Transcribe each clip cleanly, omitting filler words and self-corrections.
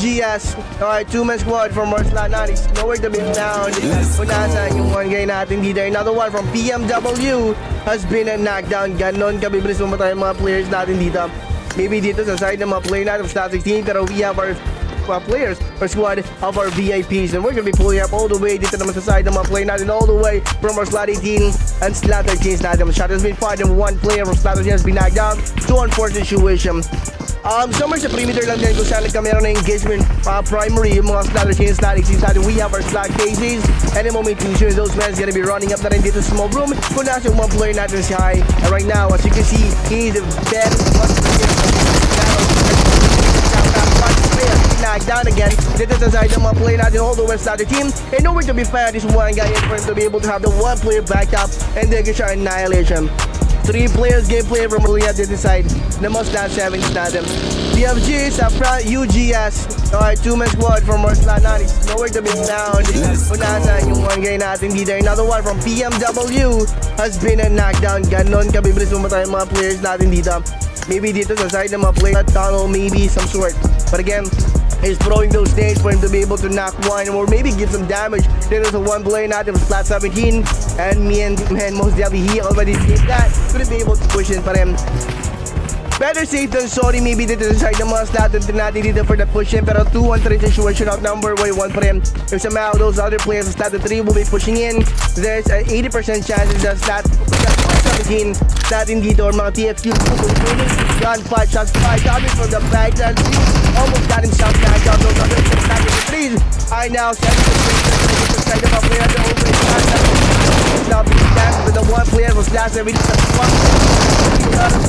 UGS. Alright, two-man squad from Arselleut is nowhere to be found. Punasan yung one guy natin dito. Another one from PMW has been knocked down. Ganon kabibilis mamatay yung mga players natin dito. Maybe dito sa side ng mga player natin from Slot 16, pero we have our players or squad of our VIPs, and we're gonna be pulling up all the way dito naman sa side ng mga player natin, all the way from our Slot 18 and Slot 13 natin. The shot has been fired and one player from Slot 13 has been knocked down. So unfortunate situation. Somewhere sa perimeter lang din kung saan nagkameron ng engagement primary yung mga Slot 13 Slot 18 natin. We have our Slot cases, and the moment you choose those men is gonna be running up na rin dito sa small room kung nasa yung mga player natin si High. And right now, as you can see, he's the best knocked down again. Dito sa side ng mga player natin all the way sa team, and nowhere to be found is one guy in for him to be able to have the one player backed up and they get shot annihilation. 3 players gameplay from Arselleut dito side na most last 7 natin. DFG sa front UGS. Alright, two-man squad from Arselleut is nowhere to be found. Punasan yung one guy natin dito. Another one from PMW has been knocked down. Ganon kabibilis mamatay yung mga players natin dito. Maybe dito sa side ng mga player tunnel, maybe some sort. But again, he's throwing those nades for him to be able to knock one or maybe give some damage. There is a one player natin from Slot 17, and me and most definitely he already did that. Couldn't be able to push in for him. Better safe than sorry, maybe dito sa side ng mga Slot natin dito for the push in, pero 2-1-3 situation outnumber by 1 for him. If somehow those other players from Slot 3 will be pushing in, there's an 80% chances that Slot 17 natin dito or mga TFQ gunfight shots fired coming from the back and almost got himself knocked out. Those other threes are now setting the side of a player to open his now with the one player was last every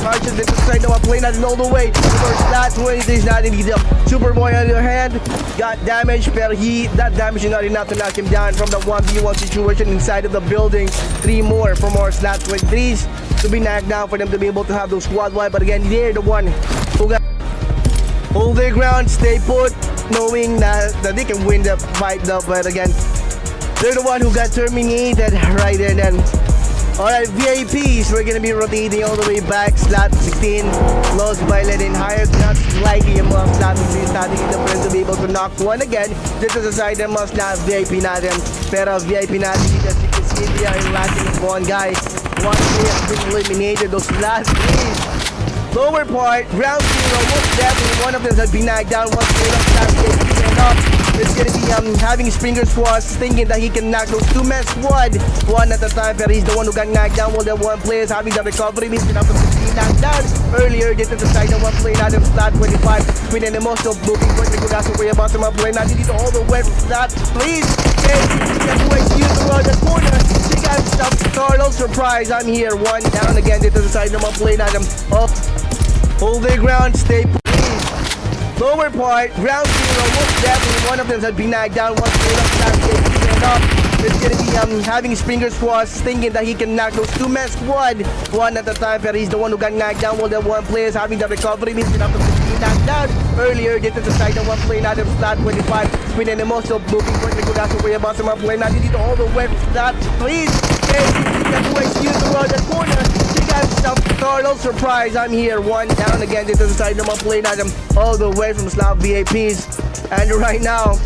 charges dito sa side ng mga player natin all the way for Slot 23 natin dito. Superboy on the other hand got damage, pero that damage is not enough to knock him down from the 1v1 situation inside of the building. 3 more from our Slot 23s to be knocked down for them to be able to have those squad wide, but again they're the one who got hold their ground, stay put, knowing that they can win the fight though, but again they're the one who got terminated right there. Then alright, VIPs, we're gonna be rotating all the way back. Slot 16 lost by letting higher not likely yung mga Slot 16 natin dito for them to be able to knock one again dito sa side ng mga Slot VIP natin. Pero VIP natin dito, as you can see, they are lacking of one guy. One player has been eliminated. Those last 3 lower part, ground zero, most definitely one of them has been knocked down. One player of Slot VIP up. It's gonna be having his fingers crossed, thinking that he can knock those 2-man squad one at a time, pero he's the one who got knocked down while the one player is having the recovery. He's been up to 16 knocked down earlier. Dito sa side ng one player natin Slot 25 with an emotional booking point. Kung nasa kuya about sa mga player natin dito all the way from Slot, please. Get away, use around the corner. She got himself startled surprise. I'm here, one down again dito sa side ng mga player natin. Up, hold their ground, stay lower part, ground zero, most definitely one of them has been knocked down. One player of Slot 8 up. It's gonna be having his fingers crossed, thinking that he can knock those 2-man squad one at a time, pero he's the one who got knocked down while the one player is having the recovery. He's been up to 15 knocked down earlier. Dito sa side ng one player natin Slot 25 with an emotional booking point. Kung nasa kuya about sa mga player natin dito all the way from Slot, please. Get away, use around the corner. Himself startled surprise. I'm here, one down again dito sa side ng mga play natin all the way from Slot VIPs. And right now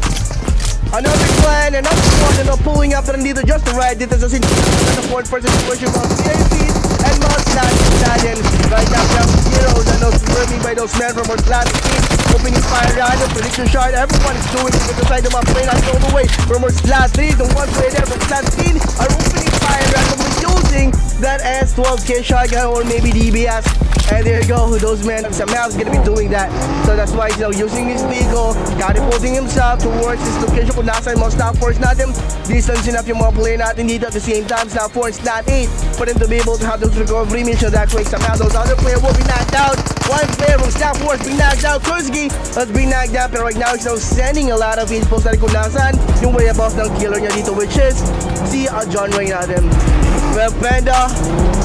another clan, another one na pulling up rin dito just right dito sa 4th person situation of VIPs and mga Slot natin right now down zeros and those swarming by those men from our Slot team opening fire round of prediction shot. Everyone is doing it dito sa side ng mga play natin all the way from our Slot 3. The one play there from Slot 13 are opening fire randomly using that S12K shotgun or maybe DBS, and there you go, those men somehow is gonna be doing that. So that's why he's using his vehicle, catapulting himself towards this location kung nasa yung mga Slot 4s natin. Distance enough yung mga player natin dito at the same time. Slot 4 and Slot 8 for them to be able to have those recovery mission. That way somehow those other players will be knocked out. One player from Slot 4 has been knocked out. Kursky has been knocked out, pero right now he's now sending a lot of info sa kung nasan yung whereabouts ng killer niya dito, which is si John Ray natin. Well, Panda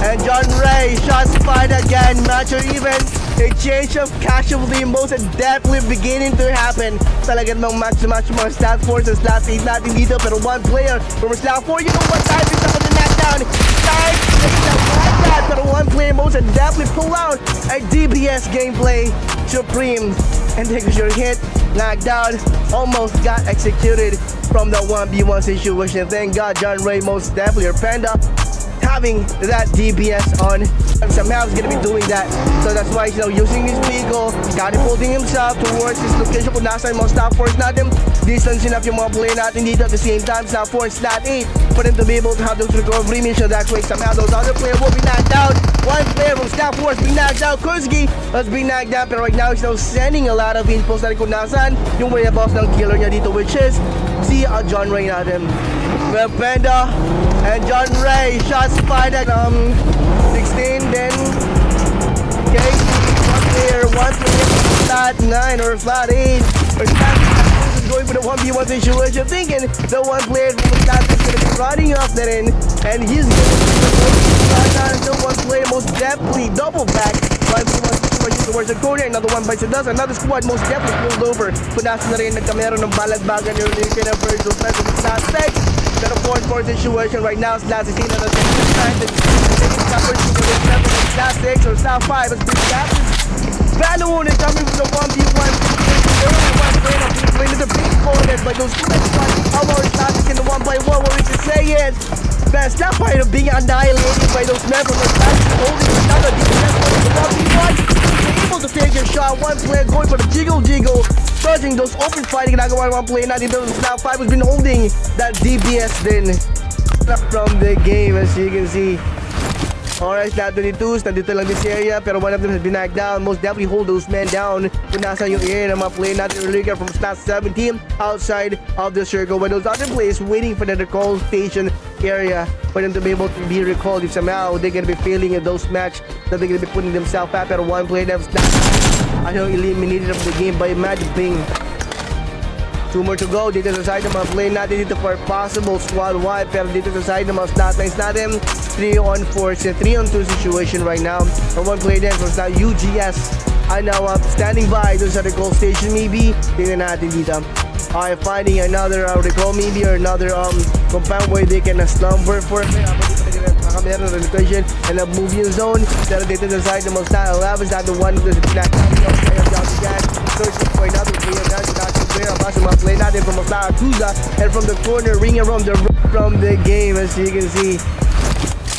and John Ray shots fired again. Match or even a change of casualty most definitely beginning to happen. Talagang mga match-to-match mga Slot 4 sa Slot 8 natin dito, pero one player from Slot 4, you know what time is up on the knockdown. Time like that, pero one player most definitely pull out a DBS gameplay supreme, and take your hit knocked down, almost got executed from the 1v1 situation. Thank God John Ray most definitely, or Panda, having that DBS on. Somehow he's gonna be doing that. So that's why he's using his vehicle, catapulting himself towards his location kung nasa yung mga stop force natin. Distance enough yung mga player natin dito at the same time, stop force slot 8 for them to be able to have those recovery missions. That's why somehow those other players will be knocked out. One player from stop force being knocked out. Kursky has been knocked out, pero right now he's now sending a lot of infos na rin kung nasan yung whereabouts ng killer niya dito, which is si John Ray natin. Well, Panda and John Ray, shots fired at 16, then one player flat 9 or flat 8 or flat is going for the 1v1 situation, thinking the one player from the flat is going to be running off that in, and he's going to be the one player most definitely double back 1v1 situation towards the corner. Another one bites the dust, another squad most definitely pulled over. Kung nasa na rin nagkamero ng balagbagan yung Lincoln and Virgil Fest of the flat 6. Pero 4-4 situation right now, Slot 16 on the second time. Taking coverage to the 7 and Slot 6 or Slot 5 has been captured. Valone is coming from the 1v1. The only one playing up playing to the big corner, but those two Slot 6 in the 1x1. What we can say is that Slot 5 being annihilated by those members of Slot 6 holding another defense for the 1v1. Able to take a shot, one player going for the jiggle, dodging those open fighting. Ginagawa ng one player natin dito. Slot 5 has been holding that DBS din from the game, as you can see. Alright, Slot 22s, nandito lang this area, pero one of them has been knocked down. Most definitely hold those men down kung nasa yung area ng mga player natin earlier from Slot 17 outside of the circle. When those other players waiting for the recall station area for them to be able to be recalled if somehow they're gonna be failing in those match that they're gonna be putting themselves at. Pero one player that was eliminated from the game by MATAMPUHIN. 2 more to go dito sa side ng mga play natin dito for possible squad wipe, pero dito sa side ng mga slot lines natin 3-on-4, it's a 3-on-2 situation right now. For one play then from slot UGS are now standing by doon sa recall station. Maybe tingnan natin dito. Okay, finding another recall maybe or another compound where they can slumber for meron ng relocation and a moving zone. Pero dito sa side ng mga slot 11 not the one who's black searching for another player. That's not too clear about mga play natin from AKUZA and from the corner ring around from the game, as you can see.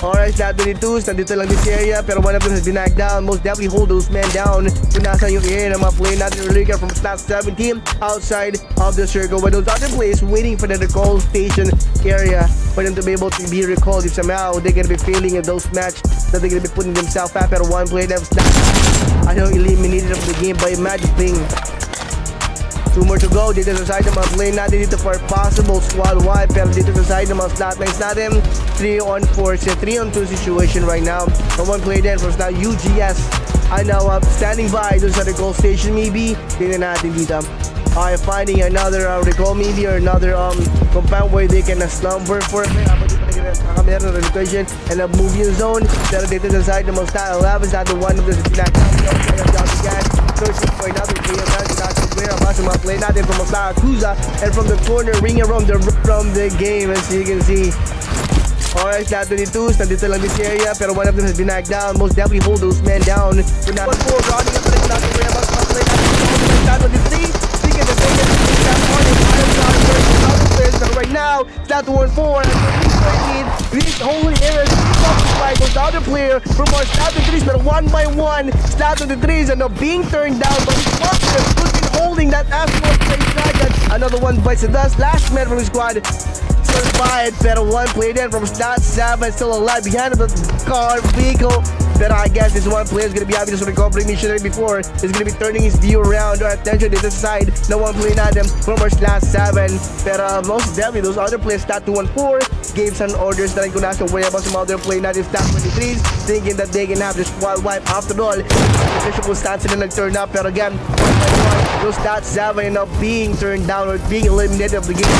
Alright, Slot 22s, nandito lang this area, pero one of them has been knocked down. Most definitely hold those men down kung nasa yung area ng mga play natin earlier from Slot 17 outside of the circle. When those other players waiting for the recall station area for them to be able to be recalled if somehow they're gonna be failing in those match that they're gonna be putting themselves at. Pero one player that was eliminated from the game by MATAMPUHIN. 2 more to go dito sa side ng mga play natin dito for possible squad wipe, pero dito sa side ng mga slot lines natin 3-on-4, it's a 3-on-2 situation right now. For one play then from slot UGS are now standing by doon sa recall station. Maybe tingnan natin dito. Okay, finding another recall maybe or another compound where they can slumber for meron ng relocation and a moving zone. Pero dito sa side ng mga slot 11 not the one of the searching for another player. That's not too clear about mga play natin from AKUZA and from the corner ring around from the game, as you can see. Alright, Slot 22s, nandito lang this area, pero one of them has been knocked down. Most definitely hold those men down. Kung natin po, running up the natin clear about mga play natin. Slot 23, thinking the thing is Slot 1 is other players, but right now, Slot 1-4 these holy areas by those other player from our Slot 23s, but one by one Slot 23s and being turned down, but Scorpio who's been holding that asphalt play dragon. Another one bites the dust. Last man from the squad survived, pero one player then from Slot 7 still alive behind the car vehicle. Pero I guess this one player is going to be having this recovery missionary before he's going to be turning his view around or attention to the side. No one player natin from our Slot 7, pero most definitely those other players Slot 2-1-4 gave some orders na rin kung nasa whereabouts some other player natin Slot 23s, thinking that they can have this wild wipe. After all, official stance na nag-turn up, pero again those Slot 7 end up being turned down or being eliminated of the game.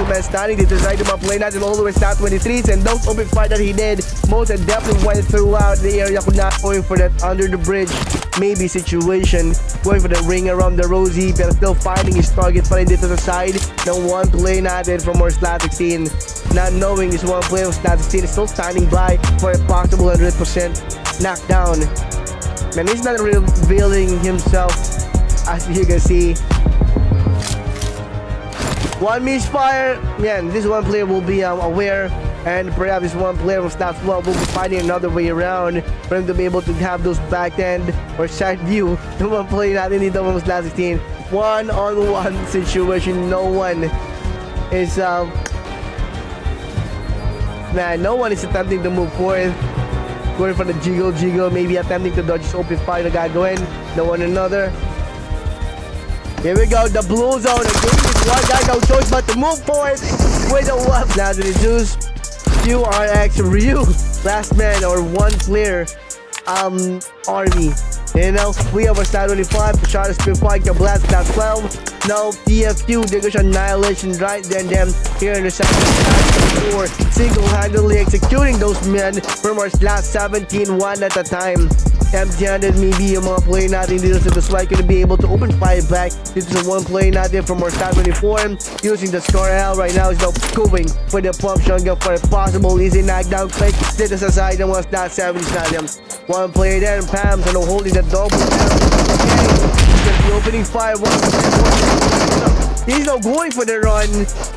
Last man standing dito sa side ng mga play natin all the way Slot 23s, and those open fight that he did most definitely went throughout the area, kung not going for that under the bridge maybe situation, going for the ring around the Rosie, pero still finding his target pa rin dito sa side ng one play natin from our Slot 16. Not knowing this one play of Slot 16 is still standing by for a possible 100% knockdown. Man, he's not revealing himself, as you can see. One misfire. Man, this one player will be aware, and perhaps this one player from Stats 12 will be finding another way around for him to be able to have those back end or side view. The one player natin dito from Stats 16. One-on-one situation. No one is no one is attempting to move forward. Going for the jiggle, maybe attempting to dodge his open fire na gagawin. No one another. Here we go, the blue zone. Again, this one guy, no choice but to move forward with a web. Now to the Zeus, QRX Ryu, last man or one player army. You know, we have our stat 25, shot is spin 5, blast stat 12. Now, TFQ, they go annihilation right then, here in the second four, single-handedly executing those men from our last 17, one at a time. Empty-handed maybe yung mga play natin dito, so that's why gonna be able to open fire back. This is one play natin from our stat 24, using the score L right now is now going for the pump shotgun for a possible easy knockdown click. Dito sa side ng mga stat 70s natin. One player there, Pams, and holding the double down. Okay, the opening fire, he's now going for the run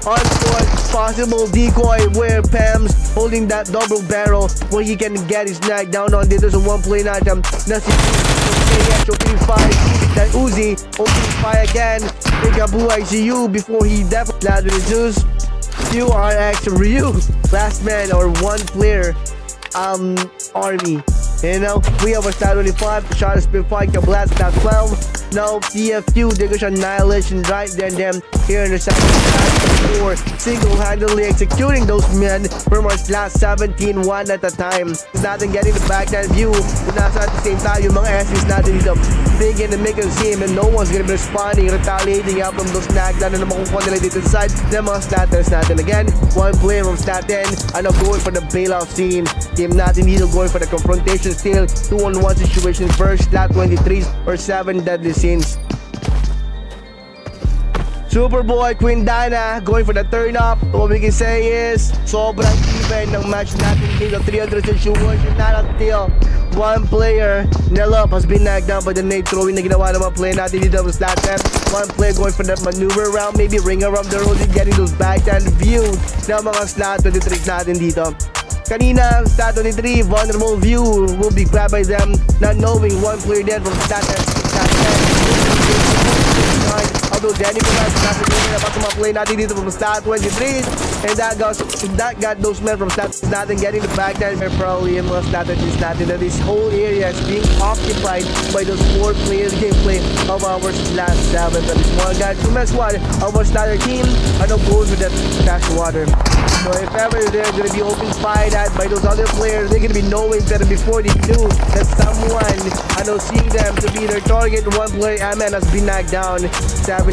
on foot, possible decoy where Pam's holding that double barrel where he can get his neck down on. There's a one play natin na si opening fire, that Uzi opening fire again. Ikabuhay si Yu before he definitely landed the Zeus. QRX Ryu, last man or one player army. You know, we have a stat 25, shot is spin 5, blast stat 12. Now, TFQ, they go annihilation right then, here in the second four, single-handedly executing those men from our last 17, one at a time. Natin getting the back-end view, nasa at the same time, yung mga SPs natin dito, thinking to make a scene, and no one's gonna be responding, retaliating out from those knockdown na makukuha nila dito side ng mga statters natin. Again, one player from stat 10, ano, going for the bailout scene. Team natin dito going for the confrontation still, 2-on-1 situation first, stat 23s or 7 deadly sins. Superboy, Queen Dana going for the turn up. What we can say is sobrang even ng match natin dito. 300 situation, not until one player, Nelop, has been knocked down by the nade throwing na ginawa ng mga player natin dito sa stat 10. One player going for that maneuver round, maybe ring around the road, getting those backhand views ng mga stat 23 natin dito. Kanina, stat 23, vulnerable view will be grabbed by them, not knowing one player dead from stat 10. Although Danny Perez nasa ganyan na sa mga play natin dito from stat 23, and that got those men from stat natin getting the back then. Probably yung mga strategies natin that this whole area is being occupied by those 4 players gameplay of our last 7. That is one guy to mess one of our starter team, ano goes with that cash water. So if ever they're gonna be open fired at by those other players, they're gonna be knowing that before they do that someone, ano, seeing them to be their target. One player, Amen, has been knocked down. 7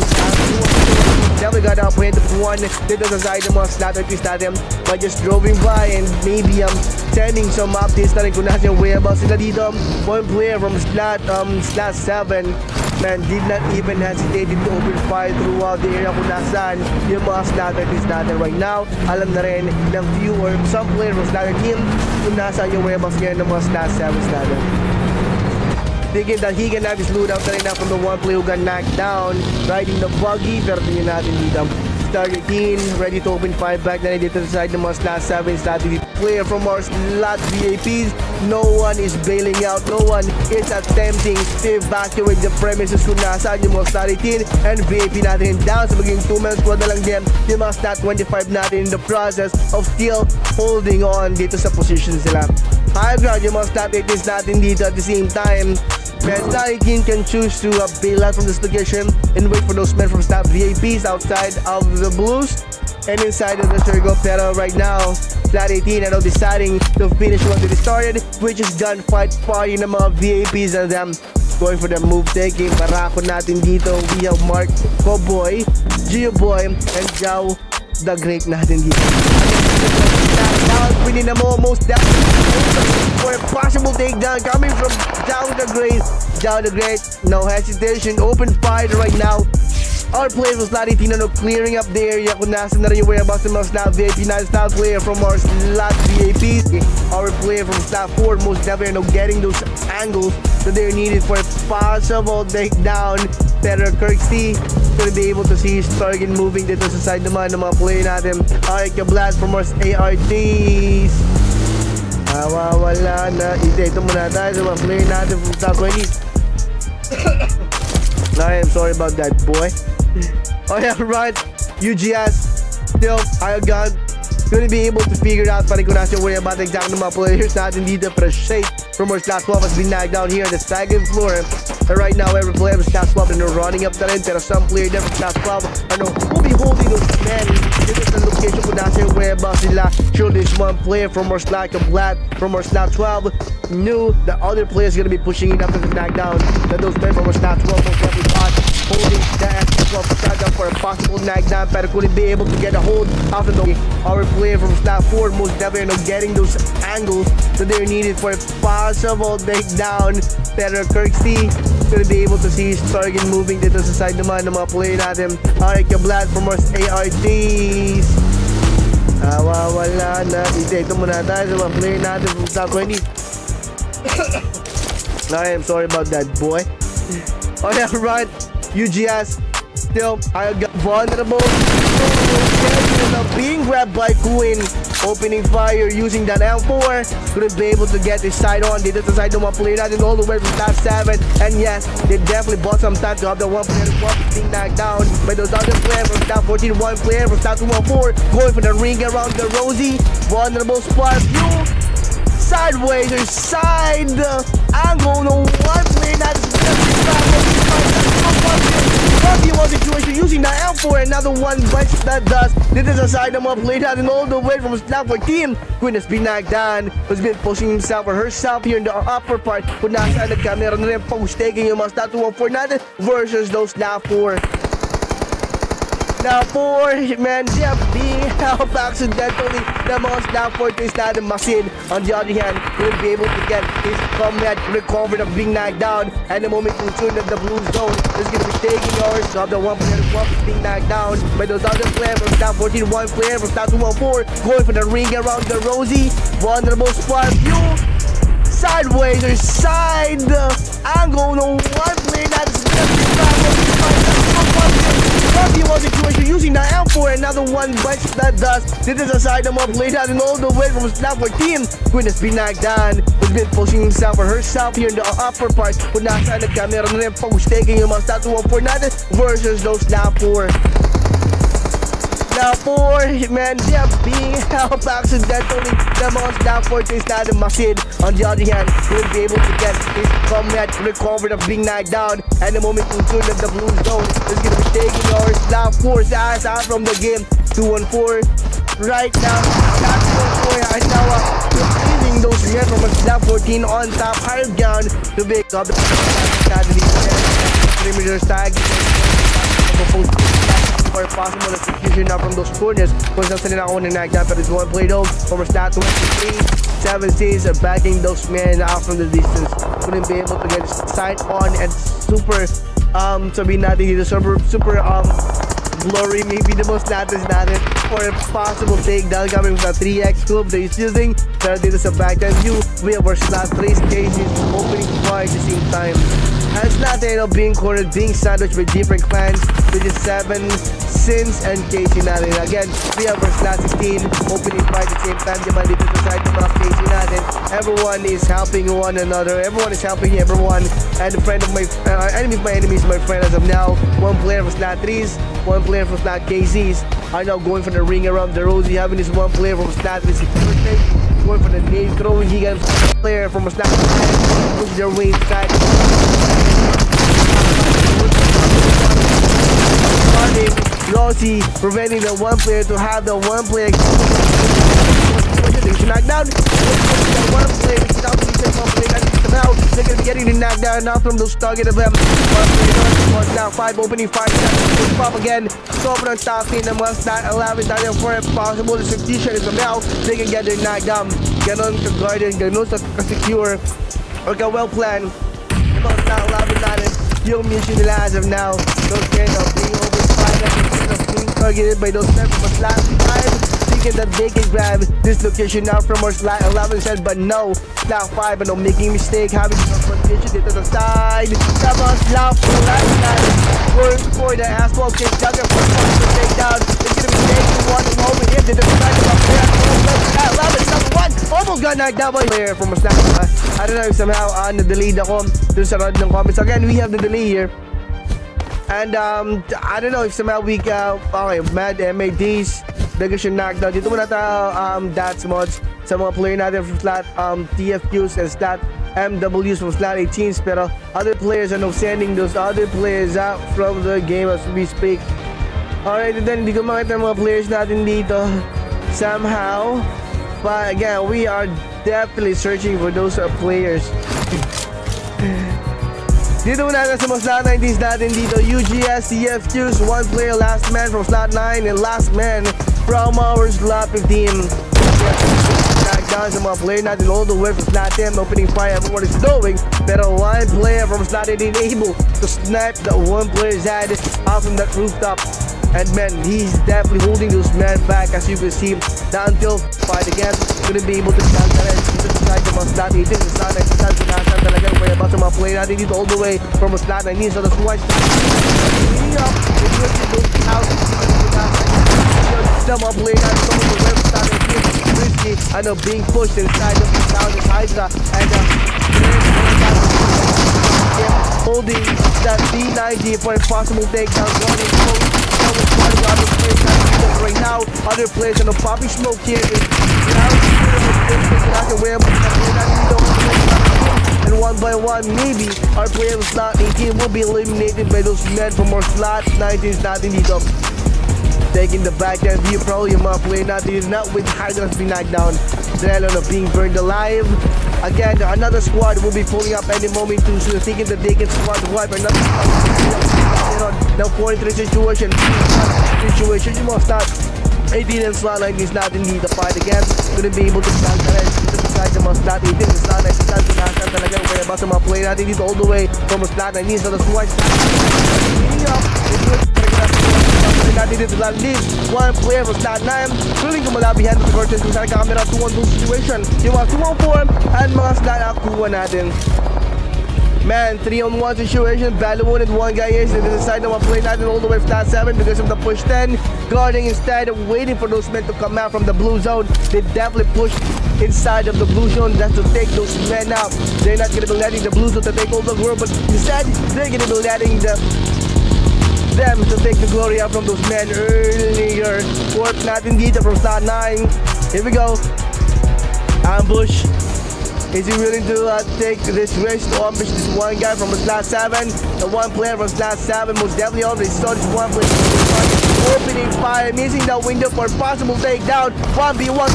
never got up with one. Dito sa side ng mga strategies natin by just droving by and maybe sending some updates na rin kung nasa yung whereabouts sila dito. One player from slat 7, man, did not even hesitate to open fire throughout the area kung nasaan yung mga strategies natin right now. Alam na rin ng few or some player from slat team kung nasaan yung whereabouts ngayon ng mga slat 7s natin. Thinking that he can have his loot out na rin na from the one player who got knocked down, riding the buggy, pero tingin natin dito. Star 18, ready to open fire back na rin dito sa side ng mga slot 7 slot player from our slot VAPs. No one is bailing out, no one is attempting to evacuate the premises kung nasaan yung mga slot 18 and VAP natin down sa maging 2-man squad na lang din yung mga slot 25 natin in the process of still holding on dito sa position sila. High ground yung mga slot 18s natin dito at the same time. Man, Star 18 can choose to bail out from this location and wait for those men from staff VAPs outside of the blues and inside of the circle. Pero right now, Star 18 are now deciding to finish what they started, which is gunfight party ng mga VAPs and them going for the move taking. Barako natin dito, we have Mark, Cowboy, Gio Boy, and Jao the Great natin dito. Winning them almost down for a possible takedown coming from Jao the Great. Jao the Great, no hesitation, open fire right now Our player was not 18 clearing up the area kung nasa na rin yung whereabouts ng mga slot VIP na slot player from our slot VIPs. Our player from slot 4 most definitely getting those angles that they're needed for a possible takedown. Pero KREI gonna be able to see his target moving dito sa side naman ng mga player natin. Alright, KABLATS from our ARTs. Wala na. Ito muna tayo sa mga player natin from top 20. I am sorry about that, boy. Oh yeah, right. UGS still, got gonna be able to figure out pa rin kung nasa worry about exact ng mga players natin dito. Pero Shade from our slot 12 has been knocked down here on the second floor. And right now, every player from slot 12 and they're running up the line. Pero some player there from slot 12 will be holding those men. This is the location kung nasa yung worry about sila. Sure, this one player from our slot KABLATS from our slot 12 knew the other player is gonna be pushing it up to the knockdown. That those players from our slot 12 will probably caught holding the S12 shotgun for a possible knockdown, pero couldn't be able to get a hold of the our player from slot 4 most definitely getting those angles that they're needed for a possible takedown. Pero KREI gonna be able to see his target moving dito sa side naman ng mga player natin. Alright, KABLATS from our ARTs. Wala na. Ito muna tayo sa mga player natin from top 20. I am sorry about that, boy. Oh yeah, right. UGS still got vulnerable. Being grabbed by Queen, opening fire using that M4. Couldn't be able to get his side on. They did the side of one player natin all the way from top 7. And yes, they definitely bought some time to have the one player being knocked down by those other players from top 14. One player from top 214 going for the ring around the Rosie. Vulnerable SCORPIO. Sideways or side angle. No one player not situation using the M4. Another one bites that does. This is a side of my player natin all the way from slot 14. Queen has been knocked down. Has been pushing himself or herself here in the upper part. Kung nasa nagkamera na rin post-taking yung mga slot 214 natin versus those slot 4. Now 4, man, they are being helped accidentally. The most down 4 is not a machine. On the other hand, will be able to get his comrade recovered of being knocked down. And the moment you tune that the blue zone is going to be taking yours. So the one player being knocked down by those other players from top 14. One player from top 214 going for the ring around the Rosie. Vulnerable SCORPIO. Sideways or side angle. No one player not situation using the M4. Another one bites that does. This is a side of my player natin all the way from slot 14. Queen has been knocked down. Has been pushing himself or herself here in the upper part. Kung nasa nagkamera na rin post-taking yung mga slot 214 natin versus those slot 4. Now 4, man, they are being helped accidentally. The most down 4 is not a machine. On the other hand, he will be able to get his comrade recovered of being knocked down. And the moment you tune that the blue zone is going to be taking our slot 4's ass out from the game. 2-1-4 right now. Slot 2-1-4 right now releasing those men from a slot 14 on top. Higher ground to pick up the perimeter tag. For possible execution now from those corners. Kung saan sila ako nanagyan, pero it's one play though. From slot 23, 7Cs are backing those men out from the distance. Couldn't be able to get sight on and super sabihin natin dito super glory maybe the most status natin for a possible takedown coming from the 3x club that he's using. Pero dito sa backhand view, we have our slot 3 cases opening fire at the same time. And slot 10 being cornered, being sandwiched with different clans, which is 7 Sins and Casey natin. Again, we have our slot 16 opening fire at the same time. Diba dito sa side ng mga Casey natin. Everyone is helping one another. Everyone is helping everyone. And the friend of my enemy of my enemy is my friend as of now. One player from slot 3s, one player from slot KCs are now going for the ring around the Rosie. Having this one player from slot 3 security going for the nade throwing. He got a player from a slot 5 push their way inside. Rosie preventing the one player to have the one player knockdown. One player without one player now they're gonna be getting the knockdown now from those target of them. One now 5 opening 5 pop again. Sobrang tough in the must not allow it down for a possible execution is now they can get their knockdown. Ganon ka guarded, ganon sa secure or ka well planned. Must not allow it natin yung mission nila as of now. Those kind of being over targeted by those men from slot 5, thinking that they can grab this location now from our slot 11 said, but no, slot 5, and no making mistake, having the confrontation dito sa side. Come on, slot 4, going for the asphalt kick, Jagger for the takedown. It's gonna be taking one moment here to the side of the player. Slot 11, number 1, almost got knocked down by player from a slot. I don't know if somehow na-delayed ako dun sa round ng comments. Again, we have the delay here. And I don't know if somehow we okay, Mad MADs bigla siya knockdown. Dito muna tayo DATS mods sa mga player natin from slot TFQs and slot MWs from slot 18s. Pero other players are now sending those other players out from the game as we speak. Alright, and then hindi ko makita mga players natin dito somehow. But again, we are definitely searching for those players. Dito muna natin sa mga slot 19s natin dito. UGS, CFQs, one player, last man from slot 9, and last man from our slot 15. Knockdown sa mga player natin all the way from slot 10, opening fire, everyone is doing. Pero one player from slot 18 able to snipe the one player's head off from that rooftop. And man, he's definitely holding those men back, as you can see. Down till fight again, gonna be able to stand there and decide the mga slot 18. The slot 19 saan sinasan talaga ng mga basta mga player natin dito all the way from a slot 19. So that's why the mga player natin coming to where slot 19 risky, being pushed inside of the HABIBI and holding that D90 for a possible takedown. Right now, other players on the popping smoke here. And one by one, maybe our player of slot 18 will be eliminated by those men from our slot 19s natin dito. Taking the backhand view, probably yung mga player natin is not with Hydra has been knocked down. They're being burned alive. Again, another squad will be pulling up any moment too soon, thinking that they can squad wipe another now 43 situation. You must start 18 and slot 19 natin dito fight again. Gonna be able to stand the rest inside the mga slot 18 and slot 19 natin sinasan talaga kaya basta mga play natin dito all the way from the slot 19 so that's why natin dito sa lead. One player from slot 9 feeling kumala behind the curtain kung saan kakamera 2-1-2 situation. Yung mga 2-1-4 and mga slot AKUZA natin. Man, 3-on-1 situation, value wounded one guy is in the side of a play natin all the way flat 7 because of the push 10. Guarding instead of waiting for those men to come out from the blue zone. They definitely pushed inside of the blue zone just to take those men out. They're not gonna be letting the blue zone to take over the world, but instead they're gonna be letting them to take the glory out from those men earlier. Warp natin dito from slot 9. Here we go. Ambush. Is he willing to take this risk to ambush this one guy from slot 7? The one player from slot 7 most definitely already saw this one player opening fire, missing the window for possible takedown. 1v1 one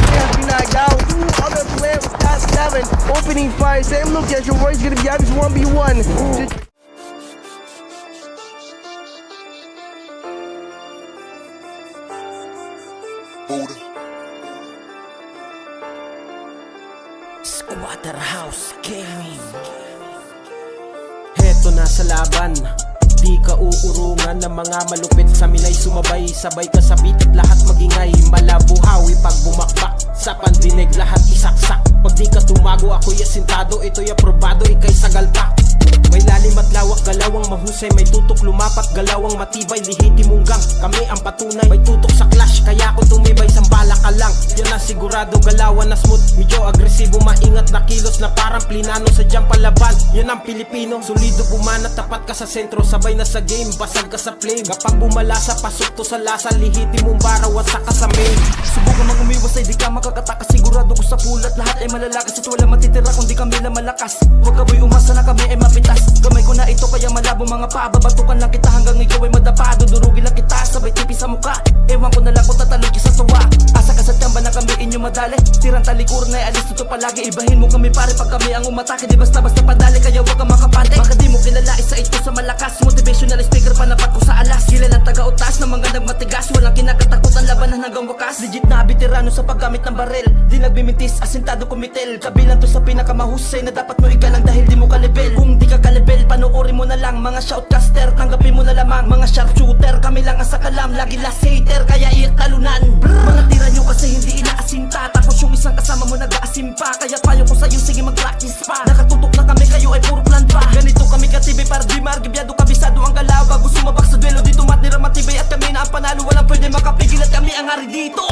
player has been knocked down. Two other players from slot 7 opening fire. Same location where he's gonna be having 1v1. Waterhouse Gaming. Heto na sa laban, di ka uurungan ng mga malupit sa minay sumabay, sabay kasabit at lahat magingay. Malabuhawi pag bumakbak, sa pandinig lahat isaksak. Pag di ka tumago ako'y asintado, ito'y aprobado, ika'y sagalpak. May lalim at lawak, galawang mahusay, may tutok lumapat, galawang matibay, lihitimong gang. Kami ang patunay, may tutok sa clash, kaya ako tumibay, sambala ka lang. Yan na sigurado, galawan na smooth, medyo agresibo, maingat na kilos na parang plinano, sadyang palaban. Yan ang Pilipino, solido bumanat, tapat ka sa sentro, sabay na sa game, basag ka sa flame. Kapag bumalasa, pasok to sa lasa, lihitimong baraw at saka sa main. Subukan mang umiwas ay di ka makakatakas, sigurado ko sa pulat, lahat ay malalakas at wala matitira kung di kami lang malakas. Huwag ka boy umasa na kami ay mapitas, gamay ko na ito kaya malabo mga paa. Babatukan lang kita hanggang ikaw ay madapa, dudurugin lang kita sabay tipi sa muka. Ewan ko na lang kung tatalog sa tuwa, asa ka sa tamba na kami inyo madali. Tirang talikuran ay alis dito palagi, ibahin mo kami pare pag kami ang umatake. Di basta-basta padali kaya huwag ka makapate. Baka di mo kilala isa ito sa malakas, motivational speaker panapat ko sa alas. Kilalang taga-utas na mga nagmatigas, walang kinakatakutan labanan laban hanggang wakas. Legit na veterano sa paggamit ng barel, di nagbimintis, asintado kumitel. Kabilang to sa pinakamahusay na dapat mo igalang dahil di mo ka-level. Kung di ka ka-level, panoorin mo na lang. Mga shoutcaster, tanggapin mo na lamang. Mga sharpshooter, kami lang ang sakalam. Lagi last hater, kaya iyak talunan. Mga tira nyo kasi hindi inaasinta, tapos yung isang kasama mo nag-aasim pa. Kaya payo ko sa'yo, sige mag-practice pa. Nakatutok na kami, kayo ay puro plan pa. Ganito kami katibi para di margibyado, kabisado ang galaw. Bago sumabak sa duelo, dito matira matibay at kami na ang panalo. Walang pwede makapigil at kami ang hari dito.